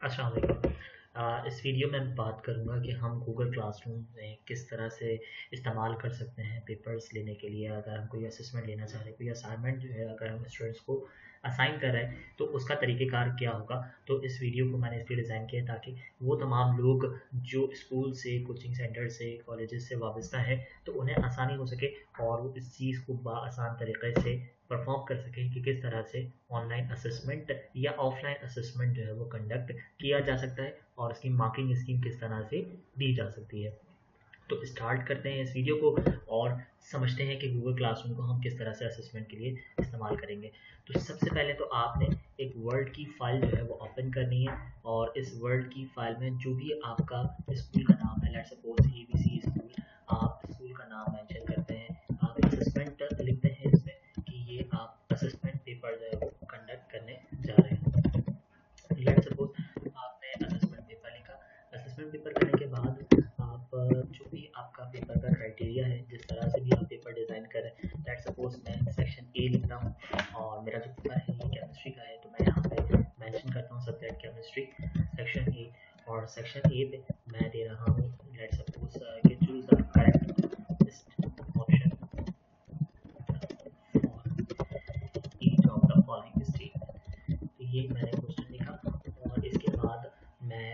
अस्सलाम वालेकुम। इस वीडियो में मैं बात करूँगा कि हम गूगल क्लासरूम में किस तरह से इस्तेमाल कर सकते हैं पेपर्स लेने के लिए। अगर हम कोई असेसमेंट लेना चाह रहे हैं, कोई असाइनमेंट जो है अगर हम स्टूडेंट्स को असाइन कर रहे हैं तो उसका तरीक़ेकार क्या होगा। तो इस वीडियो को मैंने इसलिए डिज़ाइन किया ताकि वो तमाम लोग जो स्कूल से, कोचिंग सेंटर से, कॉलेजेस से वाबस्ता है तो उन्हें आसानी हो सके और वो इस चीज़ को आसान तरीके से परफॉर्म कर सकें कि किस तरह से ऑनलाइन असेसमेंट या ऑफलाइन असेसमेंट जो है वो कंडक्ट किया जा सकता है और उसकी मार्किंग स्कीम किस तरह से दी जा सकती है। तो स्टार्ट करते हैं इस वीडियो को और समझते हैं कि गूगल क्लासरूम को हम किस तरह से असेसमेंट के लिए इस्तेमाल करेंगे। तो सबसे पहले तो आपने एक वर्ड की फाइल जो है वो ओपन करनी है और इस वर्ड की फाइल में जो भी आपका स्कूल का नाम है, लेट्स सपोज एबीसी स्कूल, आप स्कूल का नाम मेंशन करते हैं, आप असेसमेंट लिखते हैं इसमें कि ये आप असेसमेंट पेपर जो है वो कंडक्ट करने जा रहे हैं। लेट्स सपोज आपने असेसमेंट पेपर लिखा। असेसमेंट पेपर करने के बाद आप जो भी आपका पेपर का क्राइटेरिया है, जिस तरह से भी आप पेपर डिज़ाइन करें, लेट्स सपोज मैं सेक्शन ए लिखता हूँ और मेरा जो पेपर है ये केमिस्ट्री का है तो मैं यहाँ पे मेंशन करता हूँ सब्जेक्ट केमिस्ट्री सेक्शन ए। और सेक्शन ए पे मैं दे रहा हूँ लेट्स सपोज कि choose the correct option for each of the following statement. तो ये मैंने क्वेश्चन लिखा और इसके बाद मैं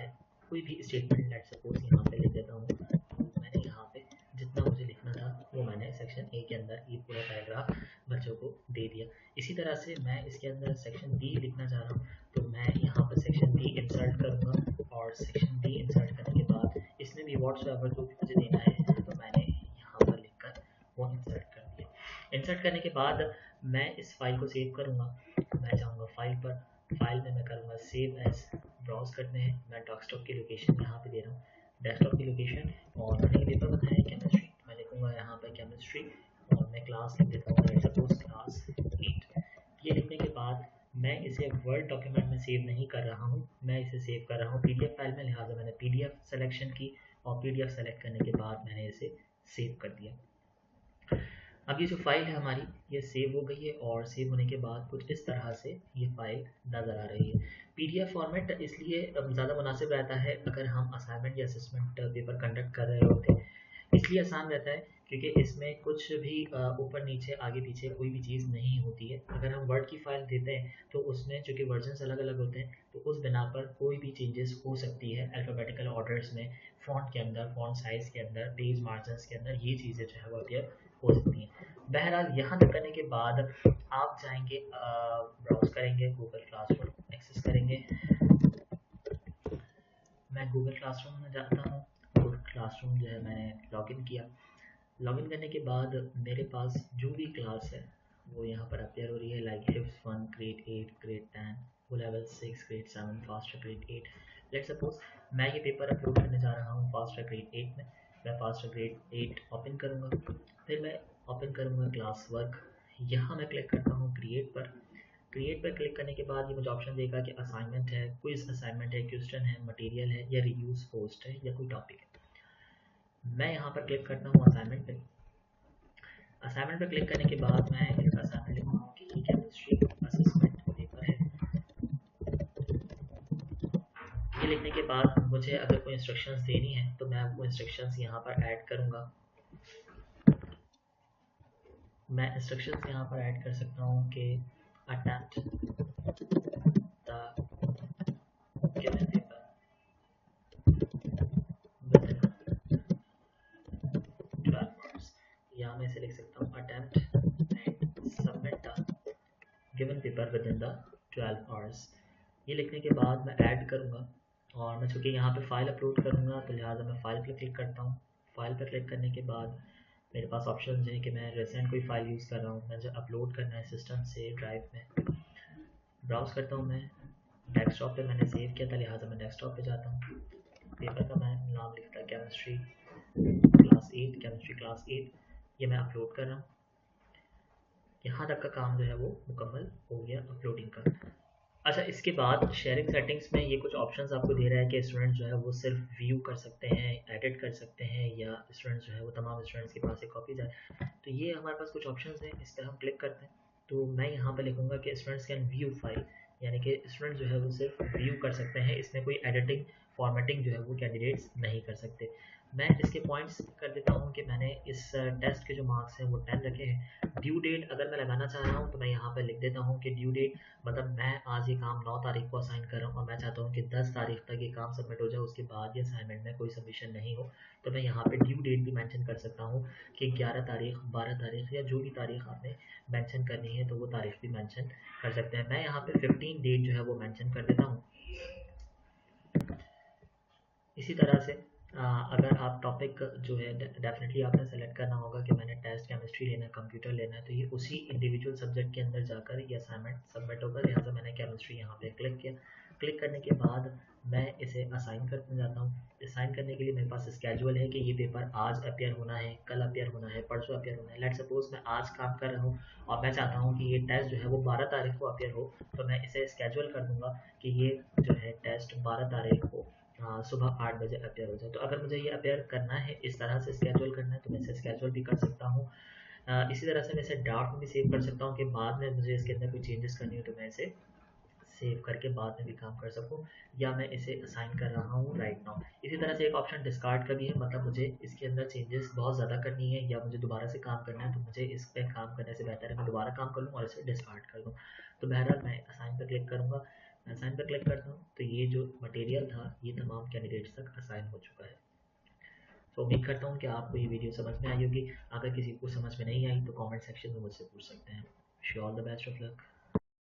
कोई भी स्टेटमेंट लेट सपोज यहाँ पे लिख देता हूँ। तो मैंने यहाँ पे जितना मुझे लिखना था वो मैंने सेक्शन ए के अंदर ये पूरा पैराग्राफ बच्चों को दे दिया। इसी तरह से मैं इसके अंदर सेक्शन बी लिखना चाह रहा हूँ तो मैं यहाँ पर सेक्शन बी इंसर्ट करूँगा और सेक्शन बी इंसर्ट करने के बाद इसमें भी व्हाट्सएवर जो भी मुझे देना है तो मैंने यहाँ पर लिखकर वो इंसर्ट कर दिया। इंसर्ट करने के बाद मैं इस फाइल को सेव करूँगा। मैं जाऊँगा फाइल पर, फाइल में मैं करूँगा सेव एज, ब्राउज करते हैं। मैं डेस्कटॉप की लोकेशन यहाँ पे दे रहा हूँ, डेस्कटॉप की लोकेशन। और मैंने पेपर बनाया है केमिस्ट्री, मैं लिखूँगा यहाँ पे केमिस्ट्री और मैं क्लास लिख देता हूँ सपोज क्लास 8। ये लिखने के बाद मैं इसे वर्ड डॉक्यूमेंट में सेव नहीं कर रहा हूँ, मैं इसे सेव कर रहा हूँ पीडीएफ फाइल में। लिहाजा मैंने पीडीएफ सेलेक्शन की और पीडीएफ सेलेक्ट करने के बाद मैंने इसे सेव कर दिया। अब ये जो फाइल है हमारी ये सेव हो गई है और सेव होने के बाद कुछ इस तरह से ये फाइल नज़र आ रही है। पीडीएफ फॉर्मेट इसलिए ज़्यादा मुनासिब रहता है अगर हम असाइनमेंट या असेसमेंट पेपर कंडक्ट कर रहे होते हैं, इसलिए आसान रहता है क्योंकि इसमें कुछ भी ऊपर नीचे आगे पीछे कोई भी चीज़ नहीं होती है। अगर हम वर्ड की फाइल देते हैं तो उसमें चूँकि वर्जन्स अलग अलग होते हैं तो उस बिना पर कोई भी चेंजेस हो सकती है अल्फ़ाबेटिकल ऑर्डर्स में, फ़ॉन्ट के अंदर, फ़ॉन्ट साइज़ के अंदर, पेज मार्जिन्स के अंदर, ये चीज़ें जो है वो अपीयर हो सकती हैं। बहरहाल यहाँ तक करने के बाद आप जाएंगे, ब्राउज करेंगे, गूगल क्लासरूम एक्सेस करेंगे। मैं गूगल क्लासरूम में जाता हूँ। गूगल क्लासरूम जो है मैंने लॉगिन किया। लॉगिन करने के बाद मेरे पास जो भी क्लास है वो यहाँ पर अपेयर हो रही है, लाइक हिफ्स 1, ग्रेड 8, ग्रेड 10, वो level 6, grade 7, fast grade 8। Let suppose मैं ये पेपर अपलोड करने जा रहा हूँ फास्ट ग्रेड 8 में। मैं फास्ट ग्रेड 8 ओपन करूँगा, फिर मैं ओपन करूँगा क्लास वर्क। यहाँ मैं क्लिक करता हूँ क्रिएट पर। क्रिएट पर क्लिक करने के बाद ये मुझे ऑप्शन देगा कि असाइनमेंट है, क्विज असाइनमेंट है, क्वेश्चन है, मटेरियल है या रिव्यूज पोस्ट है या कोई टॉपिक है। मैं यहाँ पर क्लिक करता हूँ असाइनमेंट पे। असाइनमेंट पे क्लिक करने के बाद मैं एक असाइनमेंट लिखूँगा कि ये केमिस्ट्री असेसमेंट पेपर है। ये लिखने के बाद मुझे अगर कोई इंस्ट्रक्शंस देनी है तो मैं वो इंस्ट्रक्शंस यहाँ पर ऐड करूँगा। मैं इंस्ट्रक्शंस यहाँ पर ऐड कर सकता हूँ कि attempt the given paper with 12 hours। यहाँ मैं इसे लिख सकता हूँ attempt and submit the given paper with in the 12 hours। ये लिखने के बाद मैं ऐड करूँगा और मैं चूँकि यहाँ पे फाइल अपलोड करूँगा तो लिहाजा मैं फाइल पर क्लिक करता हूँ। फाइल पर क्लिक करने के बाद मेरे पास ऑप्शन है कि मैं रिसेंट कोई फाइल यूज़ कर रहा हूँ, मुझे अपलोड करना है सिस्टम से ड्राइव में। ब्राउज़ करता हूँ मैं, डेस्कटॉप पे मैंने सेव किया था लिहाजा मैं डेस्कटॉप पे जाता हूँ। पेपर का मैं नाम लिखता केमिस्ट्री क्लास 8, केमिस्ट्री क्लास 8। ये मैं अपलोड कर रहा हूँ। यहाँ तक का काम जो है वो मुकम्मल हो गया अपलोडिंग का। अच्छा, इसके बाद शेयरिंग सेटिंग्स में ये कुछ ऑप्शंस आपको दे रहा है कि स्टूडेंट जो है वो सिर्फ व्यू कर सकते हैं, एडिट कर सकते हैं या स्टूडेंट जो है वो तमाम स्टूडेंट्स के पास एक कॉपी जाए। तो ये हमारे पास कुछ ऑप्शंस हैं, इस पर हम क्लिक करते हैं। तो मैं यहाँ पर लिखूँगा कि स्टूडेंट्स कैन व्यू फाइल यानी कि स्टूडेंट जो है वो सिर्फ व्यू कर सकते हैं, इसमें कोई एडिटिंग फॉर्मेटिंग जो है वो कैंडिडेट्स नहीं कर सकते। मैं इसके पॉइंट्स कर देता हूँ कि मैंने इस टेस्ट के जो मार्क्स हैं वो 10 रखे हैं। ड्यू डेट अगर मैं लगाना चाह रहा हूँ तो मैं यहाँ पे लिख देता हूँ कि ड्यू डेट मतलब मैं आज ये काम 9 तारीख को असाइन कर रहा हूँ और मैं चाहता हूँ कि 10 तारीख तक ये काम सबमिट हो जाए, उसके बाद ये असाइनमेंट में कोई सबमिशन नहीं हो। तो मैं यहाँ पे ड्यू डेट भी मेंशन कर सकता हूँ कि 11 तारीख, 12 तारीख या जो भी तारीख आपने मेंशन करनी है तो वो तारीख भी मेंशन कर सकते हैं। मैं यहाँ पे 15 डेट जो है वो मेंशन कर देता हूँ। इसी तरह से अगर आप टॉपिक जो है डेफिनेटली आपने सेलेक्ट करना होगा कि मैंने टेस्ट केमिस्ट्री लेना है, कंप्यूटर लेना है, तो ये उसी इंडिविजुअल सब्जेक्ट के अंदर जाकर ये असाइनमेंट सबमिट होगा। लिहाजा मैंने केमिस्ट्री यहाँ पे क्लिक किया। क्लिक करने के बाद मैं इसे असाइन करने जाता हूँ। असाइन करने के लिए मेरे पास स्केजुअल है कि ये पेपर आज अपेयर होना है, कल अपेयर होना है, परसों अपेयर होना है। लेट सपोज मैं आज काम कर रहा हूँ और मैं चाहता हूँ कि ये टेस्ट जो है वो 12 तारीख को अपेयर हो, तो मैं इसे स्केजुअल कर दूंगा कि ये जो है टेस्ट 12 तारीख को सुबह 8 बजे अपेयर हो जाए। तो अगर मुझे ये अपेयर करना है, इस तरह से स्केजुअल करना है, तो मैं इसे स्केजुअल भी कर सकता हूँ। इसी तरह से मैं इसे ड्राफ्ट में भी सेव कर सकता हूँ कि बाद में मुझे इसके अंदर कोई चेंजेस करनी हो तो मैं इसे सेव करके बाद में भी काम कर सकूँ, या मैं इसे असाइन कर रहा हूँ राइट नाउ। इसी तरह से एक ऑप्शन डिस्कार्ड का भी है, मतलब मुझे इसके अंदर चेंजेस बहुत ज़्यादा करनी है या मुझे दोबारा से काम करना है, तो मुझे इस पर काम करने से बेहतर है मैं दोबारा काम कर लूँ और इसे डिस्कार्ड कर दूँ। तो बहरहाल मैं असाइन पर क्लिक करूँगा। मैं असाइन पर क्लिक करता हूँ तो ये जो मटेरियल था ये तमाम कैंडिडेट्स तक असाइन हो चुका है। तो उम्मीद करता हूँ कि आपको ये वीडियो समझ में आई होगी। अगर किसी को समझ में नहीं आई तो कमेंट सेक्शन में मुझसे पूछ सकते हैं। Wish you all the best of luck.